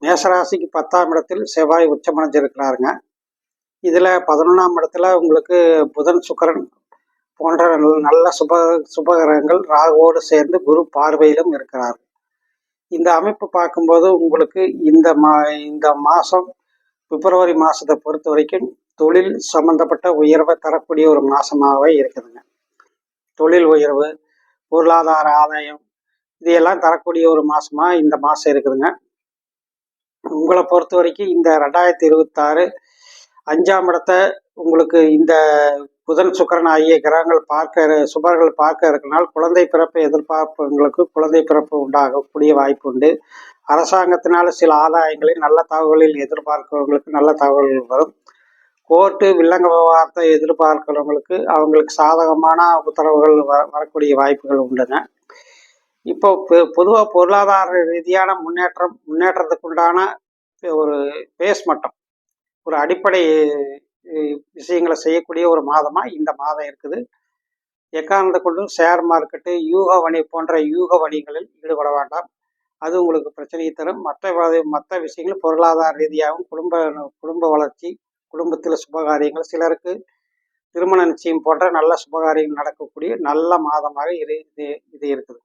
மேசராசிக்கு 10ஆம் இடத்தில் செவ்வாய் உச்சமடைஞ்சிருக்கிறாருங்க. இதில் 11ஆம் இடத்துல உங்களுக்கு புதன் சுக்கிரன் போன்ற நல்ல சுபகிரகங்கள் ராகுவோடு சேர்ந்து குரு பார்வையிலும் இருக்கிறார். இந்த அமைப்பு பார்க்கும்போது உங்களுக்கு இந்த மாதம் பிப்ரவரி மாதத்தை பொறுத்த வரைக்கும் தொழில் சம்பந்தப்பட்ட உயர்வை தரக்கூடிய ஒரு மாதமாகவே இருக்குதுங்க. தொழில் உயர்வு, பொருளாதார ஆதாயம் இதையெல்லாம் தரக்கூடிய ஒரு மாதமாக இந்த மாதம் இருக்குதுங்க. உங்களை பொறுத்த வரைக்கும் இந்த 2026 5ஆம் இடத்தை உங்களுக்கு இந்த புதன் சுக்கிரன் ஆகிய கிரகங்கள் சுபர்கள் பார்க்க இருக்கனால் குழந்தை பிறப்பு எதிர்பார்ப்புங்களுக்கு குழந்தை பிறப்பு உண்டாகக்கூடிய வாய்ப்பு உண்டு. அரசாங்கத்தினால சில ஆதாயங்களை நல்ல தகவலில் எதிர்பார்க்கிறவங்களுக்கு நல்ல தகவல்கள் வரும். கோர்ட்டு வில்லங்க விவகாரத்தை எதிர்பார்க்கிறவங்களுக்கு அவங்களுக்கு சாதகமான உத்தரவுகள் வரக்கூடிய வாய்ப்புகள் உண்டுங்க. இப்போ பொதுவாக பொருளாதார ரீதியான முன்னேற்றத்துக்குண்டான ஒரு பேஸ் மட்டம், ஒரு அடிப்படை விஷயங்களை செய்யக்கூடிய ஒரு மாதமாக இந்த மாதம் இருக்குது. எக்காரணத்தை கொண்டும் ஷேர் மார்க்கெட்டு போன்ற யூக வணிகளில் ஈடுபட வேண்டாம். அது உங்களுக்கு பிரச்சனையை தரும். மற்ற விஷயங்கள் பொருளாதார ரீதியாகவும் குடும்ப வளர்ச்சி, குடும்பத்தில் சுபகாரியங்கள், சிலருக்கு திருமண நிச்சயம் போன்ற நல்ல சுபகாரியங்கள் நடக்கக்கூடிய நல்ல மாதமாக இது இருக்குது.